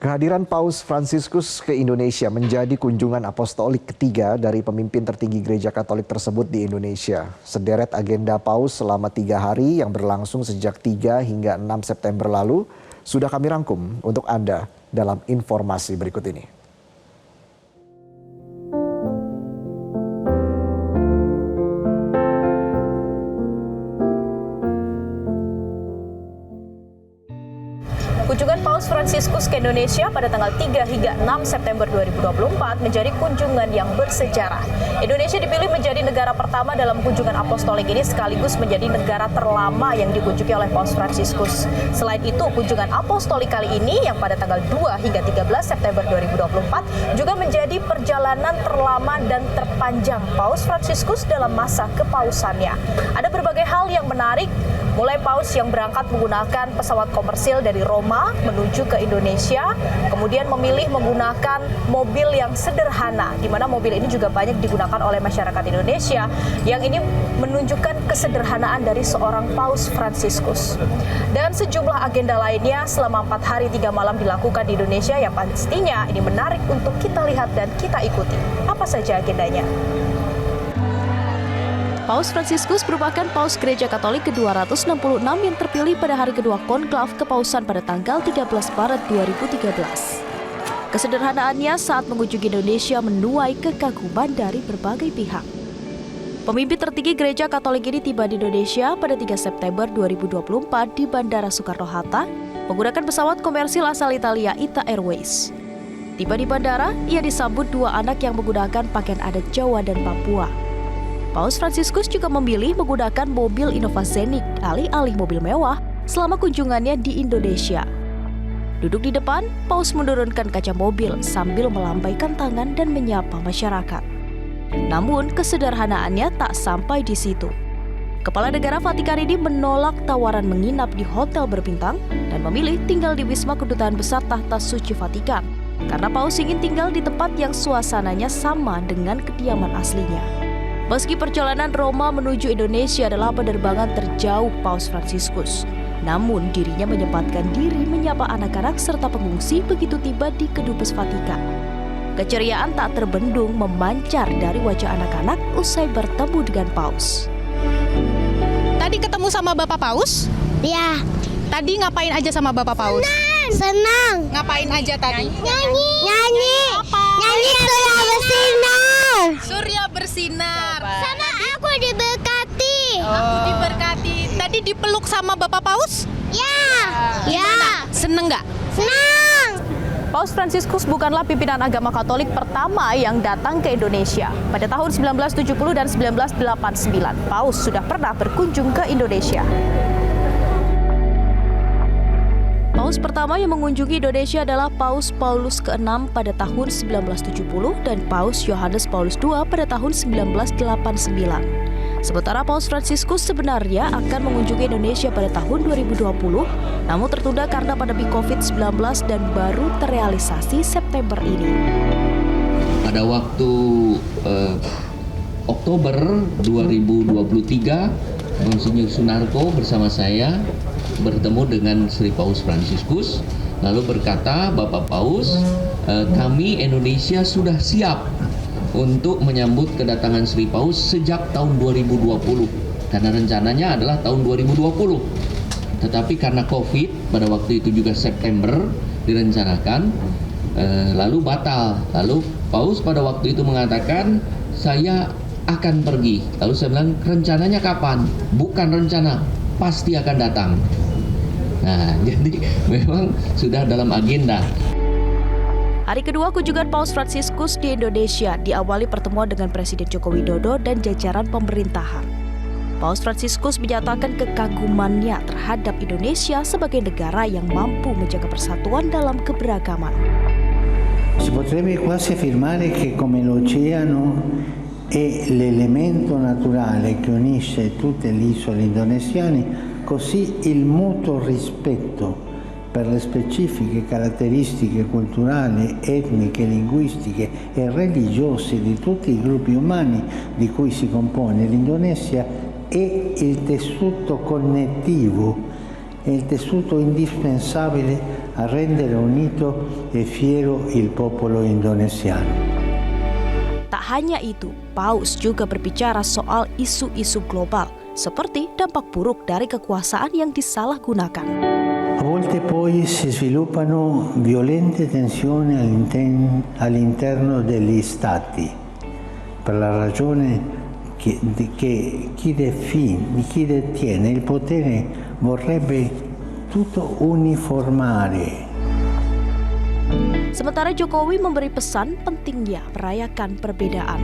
Kehadiran Paus Fransiskus ke Indonesia menjadi kunjungan apostolik ketiga dari pemimpin tertinggi gereja Katolik tersebut di Indonesia. Sederet agenda Paus selama 3 hari yang berlangsung sejak 3 hingga 6 September lalu sudah kami rangkum untuk Anda dalam informasi berikut ini. Kunjungan Paus Fransiskus ke Indonesia pada tanggal 3 hingga 6 September 2024 menjadi kunjungan yang bersejarah. Indonesia dipilih menjadi negara pertama dalam kunjungan apostolik ini sekaligus menjadi negara terlama yang dikunjungi oleh Paus Fransiskus. Selain itu, kunjungan apostolik kali ini yang pada tanggal 2 hingga 13 September 2024 juga menjadi perjalanan terlama dan terpanjang Paus Fransiskus dalam masa kepausannya. Ada berbagai hal yang menarik, mulai Paus yang berangkat menggunakan pesawat komersil dari Roma menuju ke Indonesia, kemudian memilih menggunakan mobil yang sederhana, di mana mobil ini juga banyak digunakan oleh masyarakat Indonesia, yang ini menunjukkan kesederhanaan dari seorang Paus Fransiskus. Dan sejumlah agenda lainnya selama 4 hari 3 malam dilakukan di Indonesia yang pastinya ini menarik untuk kita lihat dan kita ikuti. Apa saja agendanya? Paus Fransiskus merupakan Paus Gereja Katolik ke-266 yang terpilih pada hari kedua konklav kepausan pada tanggal 13 Maret 2013. Kesederhanaannya saat mengunjungi Indonesia menuai kekaguman dari berbagai pihak. Pemimpin tertinggi Gereja Katolik ini tiba di Indonesia pada 3 September 2024 di Bandara Soekarno-Hatta menggunakan pesawat komersil asal Italia ITA Airways. Tiba di bandara, ia disambut 2 anak yang menggunakan pakaian adat Jawa dan Papua. Paus Fransiskus juga memilih menggunakan mobil Innova Scenic alih-alih mobil mewah selama kunjungannya di Indonesia. Duduk di depan, Paus menurunkan kaca mobil sambil melambaikan tangan dan menyapa masyarakat. Namun, kesederhanaannya tak sampai di situ. Kepala Negara Vatikan ini menolak tawaran menginap di hotel berbintang dan memilih tinggal di Wisma Kedutaan Besar Tahta Suci Vatikan karena Paus ingin tinggal di tempat yang suasananya sama dengan kediaman aslinya. Meski perjalanan Roma menuju Indonesia adalah penerbangan terjauh Paus Fransiskus, namun dirinya menyempatkan diri menyapa anak-anak serta pengungsi begitu tiba di Kedubes Vatikan. Keceriaan tak terbendung memancar dari wajah anak-anak usai bertemu dengan Paus. Tadi ketemu sama Bapak Paus? Ya. Tadi ngapain aja sama Bapak Paus? Senang. Ngapain aja tadi? Nyanyi. Apa? Nyanyi Surya Bersinar. Surya bersinar. Sama aku diberkati. Aku diberkati. Tadi dipeluk sama Bapak Paus? Ya. Gimana? Seneng nggak? Senang. Paus Fransiskus bukanlah pimpinan agama Katolik pertama yang datang ke Indonesia. Pada tahun 1970 dan 1989, Paus sudah pernah berkunjung ke Indonesia. Paus pertama yang mengunjungi Indonesia adalah Paus Paulus ke-6 pada tahun 1970 dan Paus Yohanes Paulus II pada tahun 1989. Sementara Paus Fransiskus sebenarnya akan mengunjungi Indonesia pada tahun 2020, namun tertunda karena pandemi COVID-19 dan baru terrealisasi September ini. Pada waktu Oktober 2023, Monsinyur Sunarko bersama saya bertemu dengan Sri Paus Fransiskus, lalu berkata, Bapak Paus, kami Indonesia sudah siap untuk menyambut kedatangan Sri Paus sejak tahun 2020, karena rencananya adalah tahun 2020. Tetapi karena COVID, pada waktu itu juga September direncanakan, lalu batal. Lalu Paus pada waktu itu mengatakan, saya akan pergi. Lalu saya bilang, rencananya kapan? Bukan rencana, pasti akan datang. Nah, jadi memang sudah dalam agenda. Hari kedua kunjungan Paus Fransiskus di Indonesia diawali pertemuan dengan Presiden Joko Widodo dan jajaran pemerintahan. Paus Fransiskus menyatakan kekagumannya terhadap Indonesia sebagai negara yang mampu menjaga persatuan dalam keberagaman. Si potrebbe quasi affermare che come l'oceano è l'elemento naturale che unisce tutte le isole indonesiane, così il mutuo rispetto per le specifiche caratteristiche culturali, etniche, linguistiche e religiose di tutti i gruppi umani di cui si compone l'Indonesia è il tessuto connettivo, è il tessuto indispensabile a rendere unito e fiero il popolo indonesiano. Tak hanya itu, Paus juga berbicara soal isu-isu global, seperti dampak buruk dari kekuasaan yang disalahgunakan. A volte poi si sviluppano violente tensioni all'interno degli stati, per la ragione che chi detiene il potere vorrebbe tutto uniformare. Sementara Jokowi memberi pesan pentingnya merayakan perbedaan.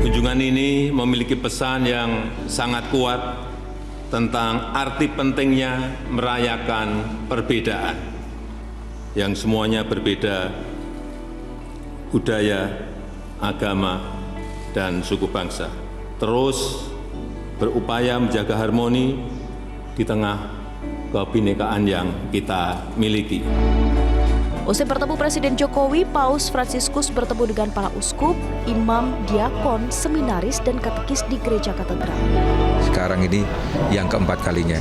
Kunjungan ini memiliki pesan yang sangat kuat tentang arti pentingnya merayakan perbedaan yang semuanya berbeda budaya, agama, dan suku bangsa. Terus berupaya menjaga harmoni di tengah kebinekaan yang kita miliki. Usai bertemu Presiden Jokowi, Paus Fransiskus bertemu dengan para uskup, imam, diakon, seminaris, dan katekis di Gereja Katedral. Sekarang ini yang keempat kalinya.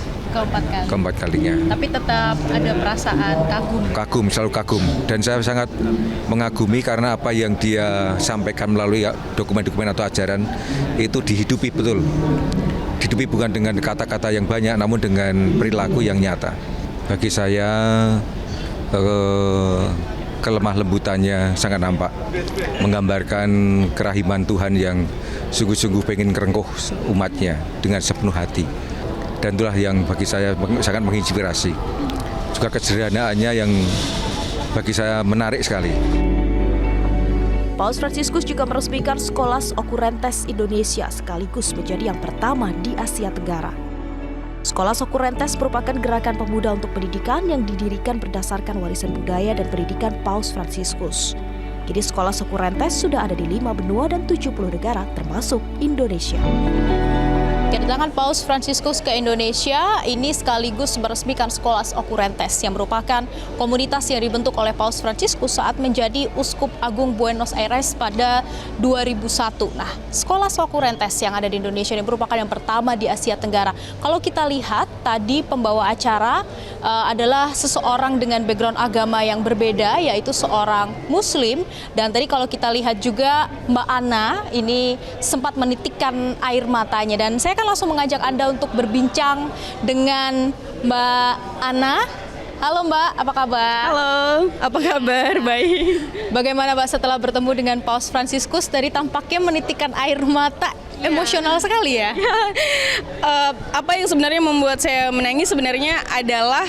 Keempat kalinya. Tapi tetap ada perasaan kagum. Kagum, selalu kagum. Dan saya sangat mengagumi karena apa yang dia sampaikan melalui dokumen-dokumen atau ajaran itu dihidupi betul. Dihidupi bukan dengan kata-kata yang banyak, namun dengan perilaku yang nyata. Bagi saya, kelemah lembutannya sangat nampak, menggambarkan kerahiman Tuhan yang sungguh-sungguh pengen ngerengkuh umatnya dengan sepenuh hati. Dan itulah yang bagi saya sangat menginspirasi. Juga kesederhanaannya yang bagi saya menarik sekali. Paus Fransiskus juga meresmikan Scholas Occurrentes Indonesia sekaligus menjadi yang pertama di Asia Tenggara. Scholas Occurrentes merupakan gerakan pemuda untuk pendidikan yang didirikan berdasarkan warisan budaya dan pendidikan Paus Fransiskus. Kini Scholas Occurrentes sudah ada di 5 benua dan 70 negara termasuk Indonesia. Kedatangan Paus Fransiskus ke Indonesia ini sekaligus meresmikan Scholas Occurrentes yang merupakan komunitas yang dibentuk oleh Paus Fransiskus saat menjadi Uskup Agung Buenos Aires pada 2001. Nah, Scholas Occurrentes yang ada di Indonesia ini merupakan yang pertama di Asia Tenggara. Kalau kita lihat tadi pembawa acara adalah seseorang dengan background agama yang berbeda, yaitu seorang Muslim. Dan tadi kalau kita lihat juga Mbak Ana ini sempat menitikkan air matanya, dan saya akan langsung mengajak Anda untuk berbincang dengan Mbak Ana. Halo Mbak, apa kabar? Halo, apa kabar? Baik. Bagaimana Mbak setelah bertemu dengan Paus Fransiskus? Tadi tampaknya menitikkan air mata, emosional sekali ya? Apa yang sebenarnya membuat saya menangis sebenarnya adalah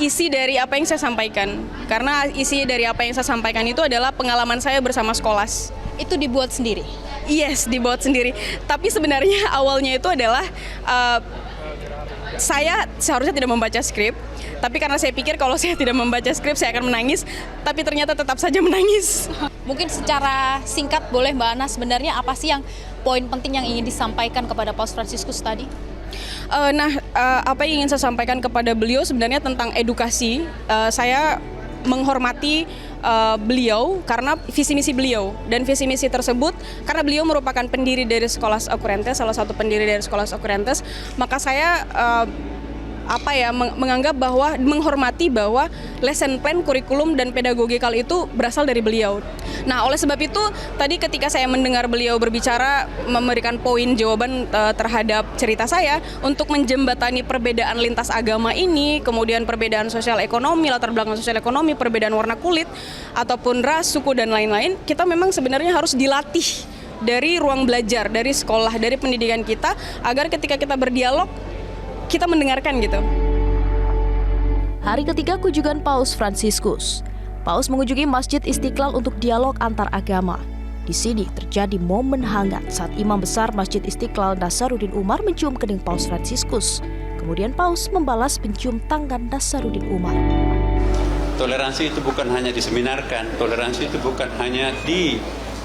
isi dari apa yang saya sampaikan. Karena isi dari apa yang saya sampaikan itu adalah pengalaman saya bersama Scholas. Itu dibuat sendiri? Yes, dibuat sendiri. Tapi sebenarnya awalnya itu adalah saya seharusnya tidak membaca skrip. Tapi karena saya pikir kalau saya tidak membaca skrip saya akan menangis. Tapi ternyata tetap saja menangis. Mungkin secara singkat boleh Mbak Ana, sebenarnya apa sih yang poin penting yang ingin disampaikan kepada Paus Fransiskus tadi? Apa yang ingin saya sampaikan kepada beliau sebenarnya tentang edukasi. Saya menghormati beliau karena visi misi beliau, dan visi misi tersebut karena beliau merupakan pendiri dari Scholas Occurrentes, salah satu pendiri dari Scholas Occurrentes, maka saya menganggap bahwa menghormati bahwa lesson plan, kurikulum dan pedagogikal itu berasal dari beliau. Nah, oleh sebab itu tadi ketika saya mendengar beliau berbicara memberikan poin jawaban terhadap cerita saya untuk menjembatani perbedaan lintas agama ini, kemudian perbedaan sosial ekonomi, latar belakang sosial ekonomi, perbedaan warna kulit ataupun ras, suku dan lain-lain, kita memang sebenarnya harus dilatih dari ruang belajar, dari sekolah, dari pendidikan kita agar ketika kita berdialog kita mendengarkan gitu. Hari ketiga kunjungan Paus Fransiskus. Paus mengunjungi Masjid Istiqlal untuk dialog antar agama. Di sini terjadi momen hangat saat Imam Besar Masjid Istiqlal Nasaruddin Umar mencium kening Paus Fransiskus. Kemudian Paus membalas pencium tangan Nasaruddin Umar. Toleransi itu bukan hanya diseminarkan, toleransi itu bukan hanya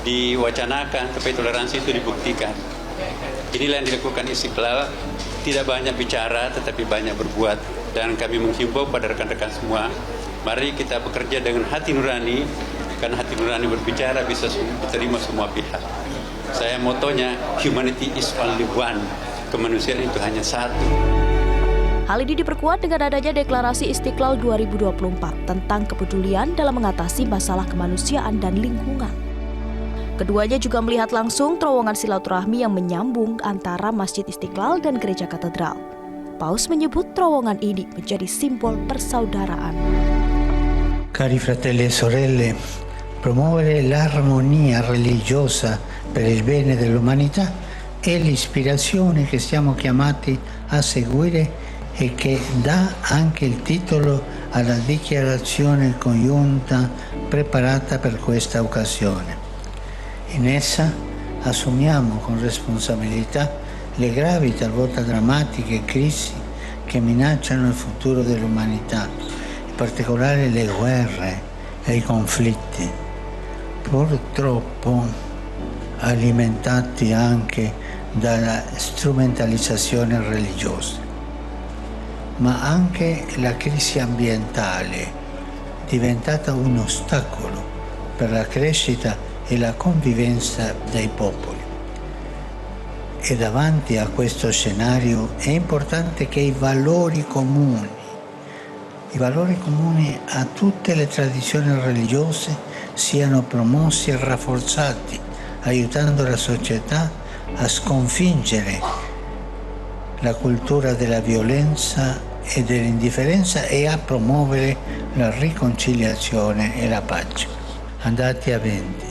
diwacanakan, tapi toleransi itu dibuktikan. Inilah yang dilakukan Istiqlal. Tidak banyak bicara tetapi banyak berbuat, dan kami menghimbau pada rekan-rekan semua, mari kita bekerja dengan hati nurani, karena hati nurani berbicara bisa diterima semua pihak. Saya motonya humanity is only one, kemanusiaan itu hanya satu. Hal ini diperkuat dengan adanya Deklarasi Istiqlal 2024 tentang kepedulian dalam mengatasi masalah kemanusiaan dan lingkungan. Keduanya juga melihat langsung terowongan silaturahmi yang menyambung antara Masjid Istiqlal dan Gereja Katedral. Paus menyebut terowongan ini menjadi simbol persaudaraan. Cari fratelli e sorelle, promuovere l'armonia religiosa per il bene dell'umanità è l'ispirazione che siamo chiamati a seguire e che dà anche il titolo alla dichiarazione congiunta preparata per questa occasione. In essa assumiamo con responsabilità le gravi, talvolta drammatiche crisi che minacciano il futuro dell'umanità, in particolare le guerre e i conflitti, purtroppo alimentati anche dalla strumentalizzazione religiosa, ma anche la crisi ambientale, diventata un ostacolo per la crescita e la convivenza dei popoli. E davanti a questo scenario è importante che i valori comuni a tutte le tradizioni religiose siano promossi e rafforzati, aiutando la società a sconfiggere la cultura della violenza e dell'indifferenza e a promuovere la riconciliazione e la pace. Andate avanti.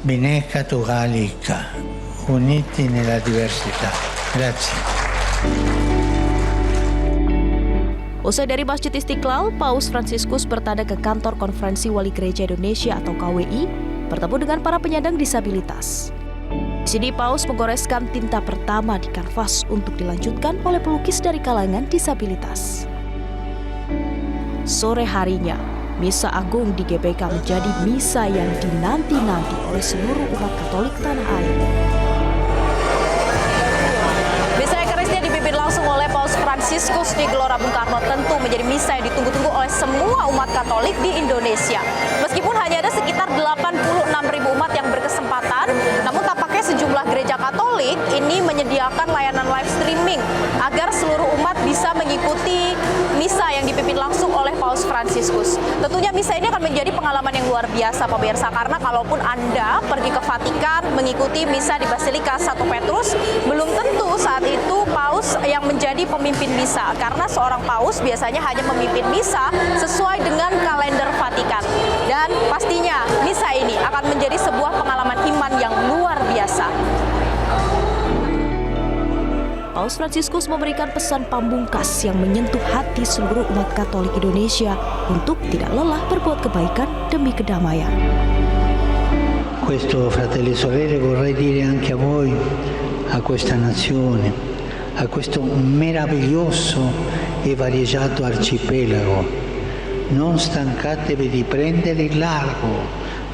Bineca tu Gallica, uniti nella diversità. Grazie. Usai dari Masjid Istiqlal, Paus Fransiskus bertanda ke Kantor Konferensi Wali Gereja Indonesia atau KWI, bertemu dengan para penyandang disabilitas. Di sini Paus menggoreskan tinta pertama di kanvas untuk dilanjutkan oleh pelukis dari kalangan disabilitas. Sore harinya, Misa Agung di GBK menjadi misa yang dinanti-nanti oleh seluruh umat Katolik tanah air. Misa Ekaristia dipimpin langsung oleh Paus Fransiskus di Gelora Bung Karno tentu menjadi misa yang ditunggu-tunggu oleh semua umat Katolik di Indonesia. Meskipun hanya ada sekitar 86.000 umat yang berkesempatan, namun tampaknya sejumlah gereja Katolik ini menyediakan layanan live streaming agar seluruh umat bisa mengikuti misa yang dipimpin langsung oleh Paus Fransiskus. Tentunya misa ini akan menjadi pengalaman yang luar biasa pemirsa, karena kalaupun Anda pergi ke Vatikan mengikuti misa di Basilika Satu Petrus, belum tentu saat itu Paus yang menjadi pemimpin misa, karena seorang Paus biasanya hanya memimpin misa sesuai dengan kalender Vatikan. Dan pastinya misa ini akan menjadi sebuah pengalaman iman yang luar biasa. Paus Fransiskus memberikan pesan pamungkas yang menyentuh hati seluruh umat Katolik Indonesia untuk tidak lelah berbuat kebaikan demi kedamaian. Questo, fratelli e sorelle, vorrei dire anche a voi, a questa nazione, a questo meraviglioso e variegato arcipelago. Non stancatevi di prendere il largo,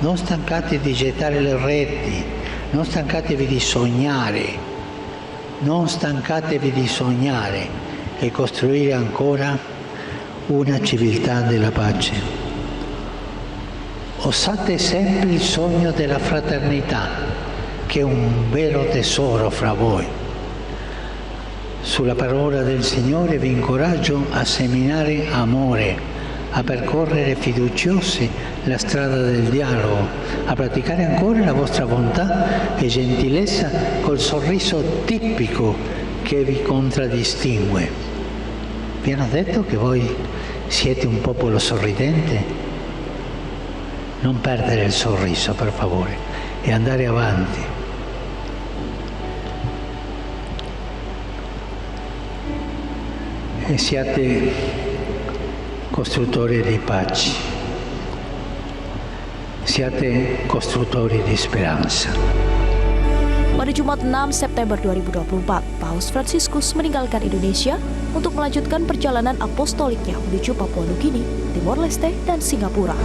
non stancatevi di gettare le reti, non stancatevi di sognare. Non stancatevi di sognare e costruire ancora una civiltà della pace. Osate sempre il sogno della fraternità, che è un vero tesoro fra voi. Sulla parola del Signore vi incoraggio a seminare amore, a percorrere fiduciosi la strada del dialogo, a praticare ancora la vostra bontà e gentilezza col sorriso tipico che vi contraddistingue. Vi hanno detto che voi siete un popolo sorridente? Non perdere il sorriso, per favore, e andare avanti. E siate costruttori di pace, siate costruttori di speranza. Pada Jumat 6 September 2024, Paus Fransiskus meninggalkan Indonesia untuk melanjutkan perjalanan apostoliknya menuju Papua Nugini, Timor Leste, dan Singapura.